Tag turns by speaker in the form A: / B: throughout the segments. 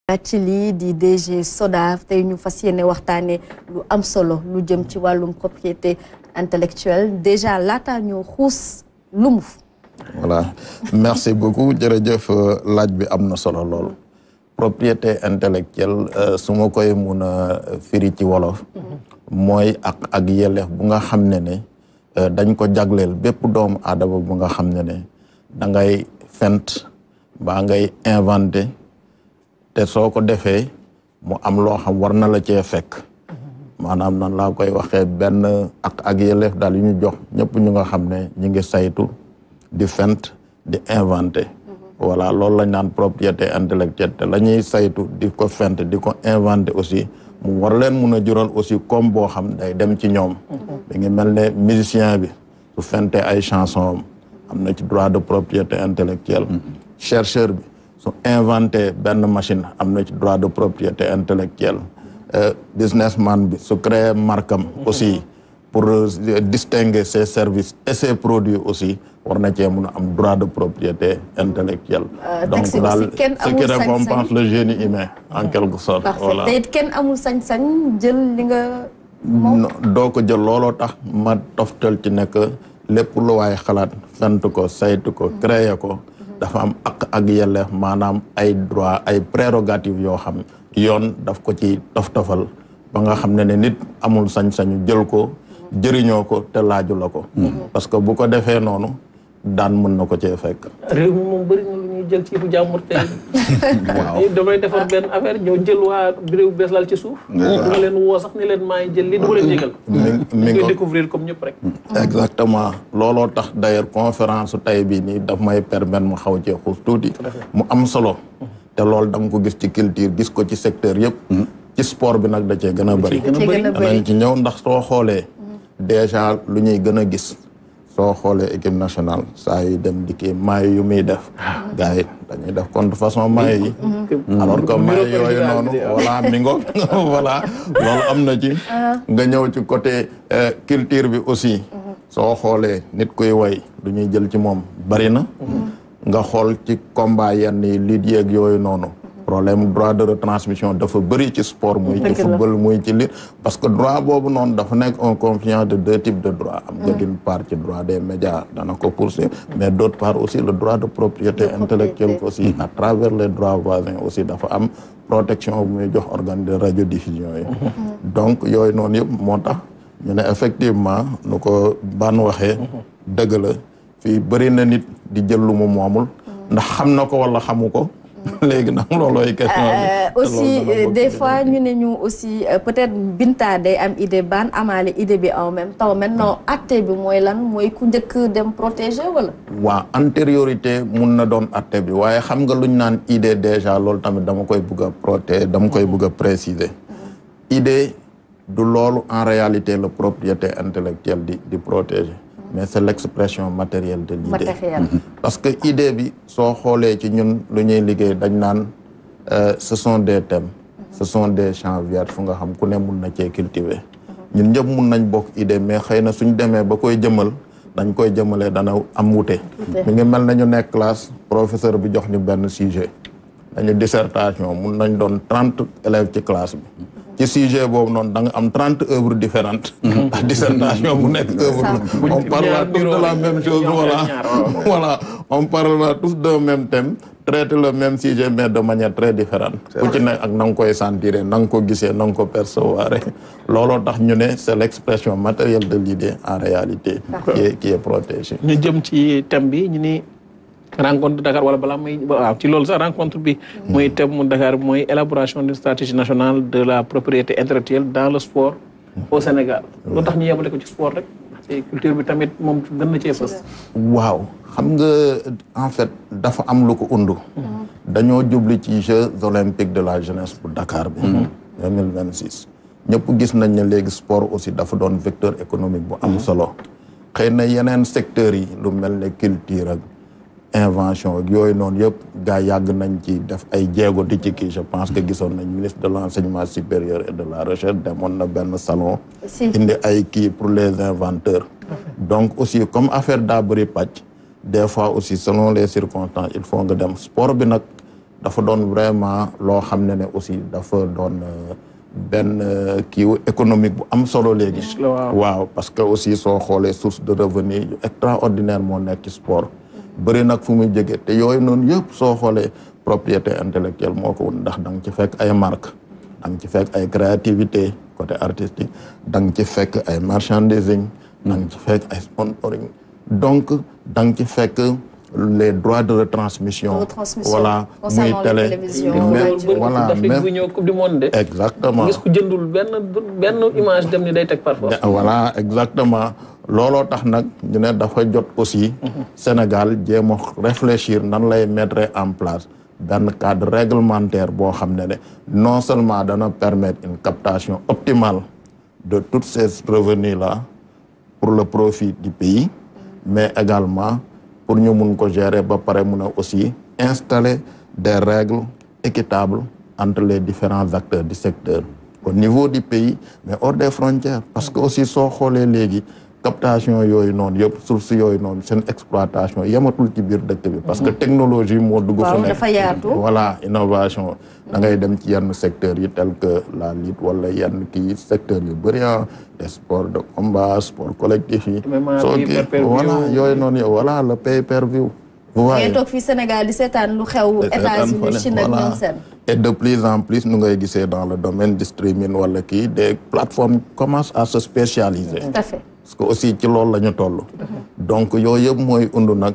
A: ci lii di DG SODAV tey ñu fas yéene waxtaane lu am solo lu jëm ci wàllum propriété intellectuelle déjà laata ñu xuus lumuf.
B: Voilà merci beaucoup jërëjëf laaj bi am na solo lool propriété intellectuelle su ma koy mun a firi ci wolof mooy ak yelleef bu nga xam ne dañ ko jagleel bépp doomu aadama bu nga xam ne da ngay fent ba ngay inventé te soo ko defee mu am loo xam war na la cee fekk maanaam nan laa koy waxee benn ak yelleef daal yu ñu jox ñëpp ñu nga xam ne ñu ngi saytu di fent di inventé voilà loolu lañ naan propriété intellectuelle te la ñuy saytu di ko fent di ko inventé aussi mu war leen mun a jural aussi comme boo xam day dem ci ñoom da ngi mel ne musicien bi su fente ay chanson am na ci droit de propriété intellectuelle chercheur bi su inventé benn machine am na ci droit de propriété intellectuelle businessman bi su créé markam aussi pour distinguer ses services et ses produits aussi war na cee mun a am droit de propriété intellectuelle donc daal ce qui récompense le génie humain en quelque sorte voilà
A: te it kenn amul sañ-sañ jël li nga moom
B: doo ko jël looloo tax ma toftal ci nekk lépp lu waay xalaat fent ko saytu ko créé ko dafa am ak yelleef maanaam ay droit ay prérogatives yoo xam yoon daf ko ci toftofal ba nga xam ne nit amul sañ-sañu jël ko jëriñoo ko te laaju la ko parce que bu ko defee noonu daan mën na ko cee fekk
C: réew mi moom bëri na lu ñuy jël ci fu jàmbur te waaw damay defar benn affaire ñëw jël waa réew bees lal ci suuf duma leen woo sax ni leen maa ngi jël lii duma leen yëgal mi ngi découvrir comme ñëpp rek
B: exactement looloo tax d'ailleurs conférence su tey bii nii daf may permettre mu xaw cee xuus tuuti mu am solo te loolu da nga ko gis ci culture gis ko ci secteur yëpp ci sport bi nag da cee gën a bëri danañ ci ñëw ndax soo xoolee déjà lu ñuy gën a gis soo xoolee équipe nationale saa yu dem di kii maay yu muy def gars yi dañuy def contrefaçon maay yi alors que maay yooyu noonu voilà mi ngo voilà loolu am na ci nga ñëw ci côté culture bi aussi soo xoolee nit kuy way lu ñuy jël ci moom bari na nga xool ci combat yenn yi lutte yeeg yooyu noonu problème droit de retransmission dafa bëri ci sport muy ci football muy ci lutte parce que droit boobu noonu dafa nekk un confluent de deux types de droit am nga d'une part ci droit des médias dana ko poursuivre mais d'autre part aussi le droit de propriété intellectuelle aussi à travers les droits voisins aussi dafa am protection bu muy jox organe de radiodiffusion yi donc yooyu noonu yëpp moo tax ñu ne effectivement nu ko ban waxee dëgg la fii bëri na nit di jël lu mu moomul ndax xam na ko wala xamu ko léegi nag loolooy question bi
A: aussi des fois ñu ne ñu aussi peut-être Binta day am idée ban amaale idée bi en même temps maintenant atte bi mooy lan mooy ku njëkk dem protéger wala
B: waaw antériorité mun na doon atte bi waaye xam nga luñ naan idée déjà loolu tamit dama koy bëgg a protéger dama koy bëgg a préciser idée du loolu en réalité la propriété intellectuelle di protéger mais c'est l'expression matérielle de l'idée parce que idée bi soo xoolee ci ñun lu ñuy liggéey dañ naan ce sont des thèmes ce sont des champs vierges fu nga xam ku ne mun na cee cultiver ñun ñëpp mun nañ bokk idée mais xëy na suñ demee ba koy jëmal dañ koy jëmalee dana am wute mi ngi mel na ñu nekk classe professeur bi jox ñu benn sujet dañu dissertation mun nañ doon 30 élèves ci classe bi ci sujet boobu noonu da nga am 30 œuvres différentes dissertation bu nekk œuvre on parlera tous de la même chose voilà on parlera tous d'un même thème traiter le même sujet mais de manière très différente ku ci nekk ak na nga koy sentir na nga ko gisee na nga ko percevoir looloo tax ñu ne c'est l'expression matérielle de l'idée en réalité qui est protégée
C: ñu jëm ci thème bi ñu ni rencontre Dakar wala balaa muy waaw ci loolu sax rencontre bi mooy thème mu Dakar mooy élaboration d'une stratégie nationale de la propriété intellectuelle dans le sport au Sénégal loo tax ñu yebale ko ci sport rek ci culture bi tamit moom gën na cee fës
B: waaw xam nga en fait dafa am lu ko undu dañoo jubli ci Jeux olympiques de la jeunesse bu Dakar bi 2026 ñëpp gis nañ ne léegi sport aussi dafa doon vecteur économique bu am solo xëy na yeneen secteurs yi lu mel ne culture ak invention ak yooyu noonu yëpp gaa yàgg nañ ci def ay jéego di ci kii je pense que gisoon nañ ministre de l'enseignement supérieur et de la recherche demoon na benn salon indi ay kii pour les inventeurs donc aussi comme affaire daa bëri pàcc des fois aussi selon les circonstances il faut nga dem sport bi nag dafa doon vraiment loo xam ne aussi dafa doon benn kii économique bu am solo léegi. waaw parce que aussi soo xoolee source de revenu yu extraordinaire moo nekk ci sport. bëri nag fu muy jógee te yooyu noonu yëpp soo xoolee propriété intellectuelle moo ko wun ndax da nga ci fekk ay marque da nga ci fekk ay créativité côté artistique da nga ci fekk ay merchandising da nga ci fekk ay sponsoring donc da nga ci fekk les droits de retransmission. Voilà.
A: Muy télé.
B: Voilà.
C: Même bu ñëw coupe du monde.
B: Exactement.
C: Gis ko jëndul benn image dem ni day teg par force.
B: Voilà, exactement. Looloo tax nag ñu ne dafa jot aussi. Sénégal jéem a réfléchir nan lay mettre en place benn cadre réglementaire boo xam ne non seulement dana permettre une captation optimale de tous ces revenus là pour le profit du pays, mais également pour ñu mun ko gérer ba pare mun a aussi installer des règles équitables entre les différents acteurs du secteur au niveau du pays mais hors des frontières parce que aussi soo xoolee léegi captation yooyu noonu yëpp source yooyu noonu seen exploitation yematul ci biir dëkk bi parce que technologie moo dugg fu nekk
A: dafa yaatu.
B: voilà innovation da ngay dem ci yenn secteurs yi tel que la lutte wala yenn kii secteurs yu bëri des sports de combat sport collectif yi soo kii voilà yooyu noonu yow voilà le pay-per-view
A: ngeen toog fii Sénégal di seetaan lu xew États-Unis Chine ak ñoom seen
B: et de plus en plus nu ngay gisee dans le domaine du streaming wala kii des plateformes commencent à se spécialiser.
A: Tout à fait.
B: Parce que aussi ci loolu la ñu toll. Donc yooyu yëpp mooy undu nag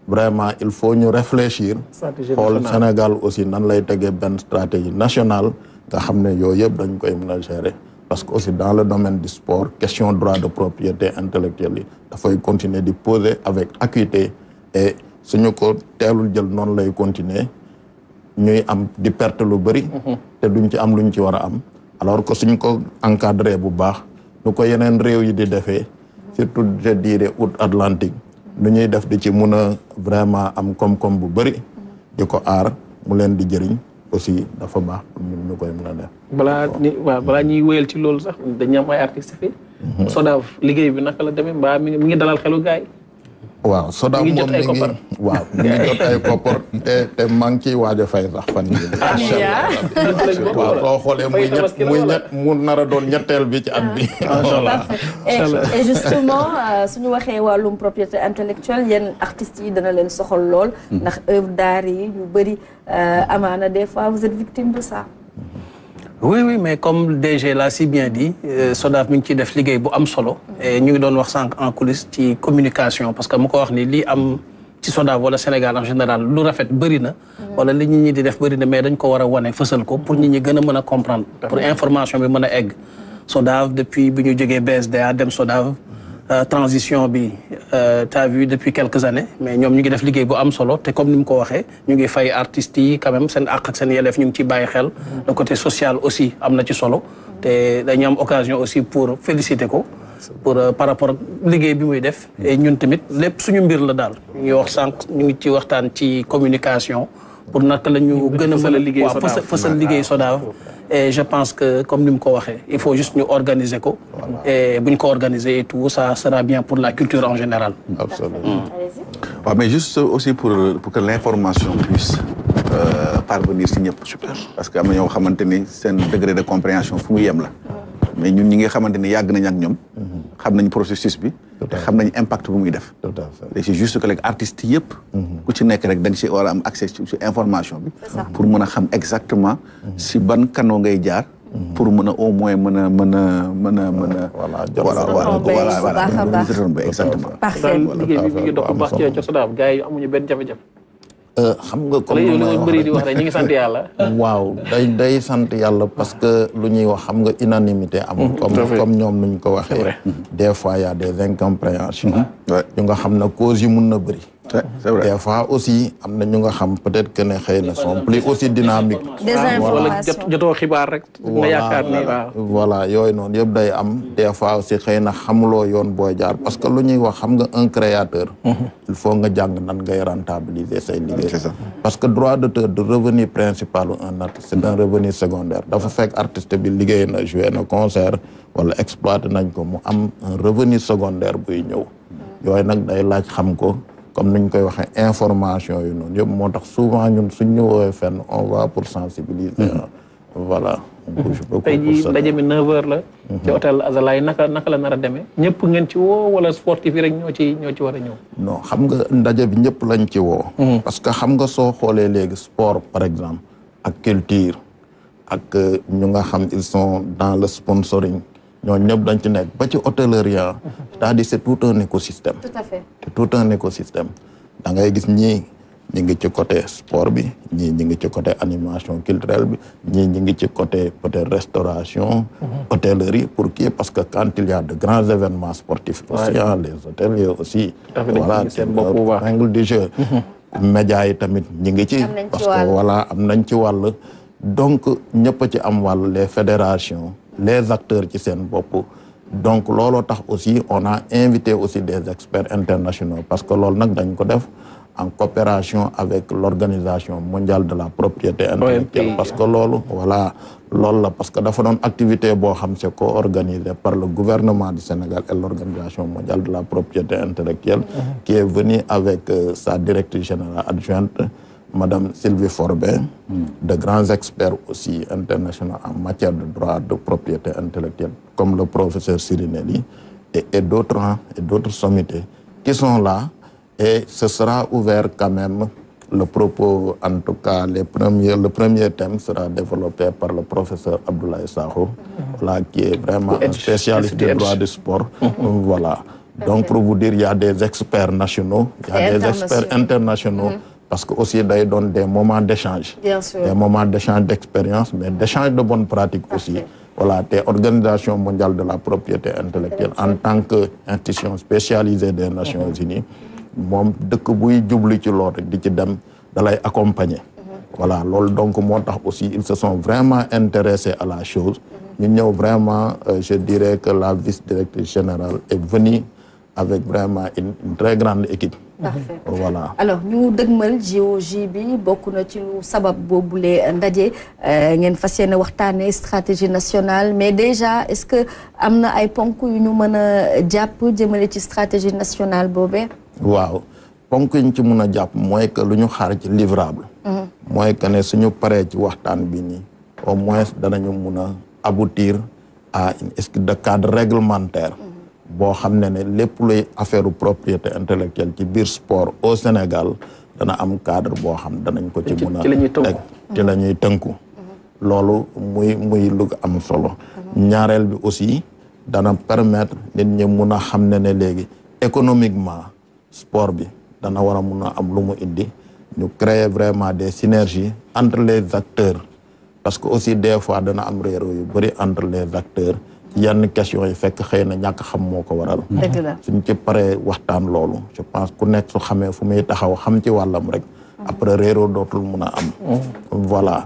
B: vraiment il faut ñu réfléchir. xool Sénégal aussi nan lay tegee benn stratégie nationale nga xam ne yooyu yëpp dañ koy mën a gérer. Parce que aussi dans le domaine du sport question droit de propriété intellectuelle yi dafay continuer di poser avec acuité et suñu ko teelul jël noonu lay continuer ñuy am di perte lu bëri. te duñ ci am luñ ci war a am. alors que suñ ko encadré bu baax nu ko yeneen réew yi di defee. surtout je dirais outre-Atlantique nu ñuy def di ci mun a vraiment am koom-koom bu bëri di ko aar mu leen di jëriñ aussi dafa baax pour ñun ñu koy mën a def.
C: balaa ñuy wéyal ci loolu sax dañu am ay artistes fii. SODAV liggéey bi naka la demee mbaa mi ngi dalal xelu gars yi.
B: waaw SODAV moom mi ngi jot ay koppar te maa ngi ciy waaj a fay sax fan yii. waaw soo xoolee mu nar a doon ñetteel bi ci at bi.
A: et justement suñu waxee wàllum propriété intellectuelle yenn artistes yi dana leen soxal lool. ndax œuvre d'art yi ñu bëri amaana des fois vous êtes victime de ça.
D: Oui, mais comme DG l'a si bien dit, SODAV mi ngi ciy def liggéey bu am solo. et ñu ngi doon wax sànq en coulisses ci communication parce que mu ko wax ni lii am ci SODAV wala Sénégal en général lu rafet bëri na. wala li nit ñi di def bëri na mais dañ ko war a wane fësal ko pour nit ñi gën a mën a comprendre. pour information bi mën a egg. SODAV depuis bi ñu jógee BSDA dem SODAV transition bi t'as vu depuis quelques années mais ñoom ñu ngi def liggéey bu am solo te comme ni mu ko waxee ñu ngi fay artistes yi quand même seen àq ak seen yelleef ñu ngi ciy bàyyi xel. le côté social aussi am na ci solo. te dañu am occasion aussi pour féliciter ko. pour par rapport ak liggéey bi muy def. et ñun tamit lépp suñu mbir la daal. ñu ngi wax sànq ñu ngi ci waxtaan ci communication. pour naka la ñu gën a mën a fësal liggéey SODAV. et je pense que comme ni mu ko waxee il faut juste ñu organiser ko. et bu ñu ko organiser et tout ça sera bien pour la culture en général.
B: Absolument.
E: waaw mais juste aussi pour que l'information puisse parvenir si ñëpp. Super. Parce que am na ñoo xamante ni seen degré de compréhension fu mu yem la. mais ñun ñi nga xamante ni yàgg nañ ak ñoom. xam nañ processus bi. te xam nañ impact bu muy def.
B: tout à fait.
E: et c'est juste que les artistes yëpp. ku ci nekk rek da nga si war a am accès ci information bi. pour mën a xam exactement. si ban canaux ngay jaar. pour mën a au moins mën a. voilà exactement.
A: parfait
C: liggéey bi mi ngi dox bu baax ci SODAV gars yi amuñu benn jafe-jafe.
B: xam nga comme
C: li ma bëri di wax rek ñu ngi sant yàlla.
B: waaw day sant yàlla parce que lu ñuy wax xam nga unanimité amul. comme ñoom nuñ ko waxee. des fois y a des incompréhensions. yu nga xam ne causes yi mun na bëri.
E: c'est vrai
B: des fois aussi am na ñu nga xam peut-être que ne xëy na sont plus aussi dynamiques.
C: wala jotoo xibaar rek. nga yaakaar ni waaw.
B: voilà yooyu noonu yëpp day am des fois aussi xëy na xamuloo yoon booy jaar parce que lu ñuy wax xam nga un créateur. il faut nga jàng nan ngay rentabiliser say liggéey.
E: c'est ça
B: parce que droit d'auteur du revenu principal un artiste c'est un revenu secondaire dafa fekk artiste bi liggéey na joué na concert wala exploité nañ ko mu am un revenu secondaire buy ñëw yooyu nag day laaj xam ko comme niñ koy waxee information yu noonu yëpp moo tax souvent ñun suñ ñu woowee fenn on va pour sensibiliser. Voilà.
C: tey jii ndaje mi 9h la. ci hôtel Azalaï naka la nar a demee. ñëpp ngeen ci woo wala sportif yi rek ñoo ci war a ñëw.
B: non xam nga ndaje bi ñëpp lañ ci woo. parce que xam nga soo xoolee léegi sport par exemple ak culture ak ñu nga xam ils sont dans le sponsoring ñoo ñëpp dañ ci nekk ba ci hôtellerie c'est-à-dire c'est tout un écosystème.
A: Tout à fait.
B: c'est tout un écosystème da ngay gis ñii ñi ngi ci côté sport bi ñii ñi ngi ci côté animation culturelle bi ñii ñi ngi ci côté peut-être restauration hôtellerie pour qui parce que quand il y a de grands événements sportifs aussi les hôteliers aussi voilà règle du jeu médias yi tamit ñi ngi ci parce que voilà am nañ ci wàll donc ñëpp a ci am wàll les fédérations les acteurs ci seen bopp donc looloo tax aussi on a invité aussi des experts internationaux parce que loolu nag dañ ko def en coopération avec l'Organisation mondiale de la propriété intellectuelle parce que loolu voilà loolu la parce que dafa doon activité boo xam c'est co-organisé par le gouvernement du Sénégal et l'Organisation mondiale de la propriété intellectuelle qui est venue avec sa directrice générale adjointe Madame Sylvie Forbet, de grands experts aussi internationaux en matière de droit de propriété intellectuelle comme le professeur Sirinelli et d'autres sommités qui sont là. Et ce sera ouvert quand même, le propos, en tout cas, le premier thème sera développé par le professeur Abdoulaye Sakho, voilà, qui est vraiment un spécialiste du droit du sport. Voilà. Donc, pour vous dire, il y a des experts nationaux, il y a des experts internationaux, parce que aussi, ils donnent des moments d'échange, des moments d'échange d'expérience, mais d'échange de bonnes pratiques aussi. Voilà, des organisations mondiales de la propriété intellectuelle en tant qu'institution spécialisée des Nations Unies. moom dëkk buy jublu ci loolu rek di ci dem da lay accompagner. voilà loolu donc moo tax aussi ils se sont vraiment intéressés à la chose. ñu ñëw vraiment je dirais que la vice-directrice générale est venue avec vraiment une très grande équipe.
A: Parfait.
B: Voilà.
A: Alors ñu dëgmal JOJ bi bokk na ci lu sabab boobule ndaje ngeen fas yéene waxtaanee stratégie nationale mais déjà est-ce que am na ay ponk yu ñu mën a jàpp jëmale ci stratégie nationale boobee.
B: waaw ponk yi ñu ci mën a jàpp mooy que lu ñu xaar ci livrable. mooy que ne suñu paree ci waxtaan bi nii au moins danañu mun a aboutir à une espèce de cadre réglementaire. boo xam ne lépp luy affaire propriété intellectuelle ci biir sport au Sénégal dana am cadre boo xam danañ ko ci mun a teg ci la ñuy tënku. loolu muy lu am solo. ñaareel bi aussi dana permettre nit ñi mun a xam ne léegi économiquement. sport bi dana war a mun a am lu mu indi ñu créer vraiment des synergies entre les acteurs parce que aussi des fois dana am réeroo yu bëri entre les acteurs yenn questions yi fekk xëy na ñàkk xam moo ko waral. suñ ci paree waxtaan loolu je pense ku nekk su xamee fu muy taxaw xam ci wàllam rek après réeroo dootul mun a am. voilà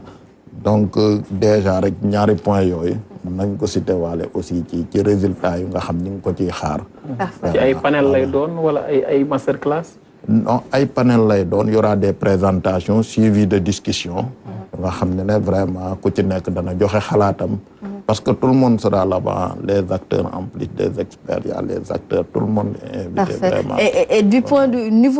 B: donc déjà rek ñaari point yooyu nañ ko cité waale aussi ci résultat yu nga xam ñu ngi ko ciy xaar.
C: ci ay panel lay doon wala ay master class.
B: non ay panel lay doon y aura des présentations suivies de discussions. nga xam ne vraiment ku ci nekk dana joxe xalaatam. parce que tout le monde sera là-bas les acteurs en plus des experts il y a les acteurs tout le monde est invité.
A: Parfait. Vraiment. Et du point de niveau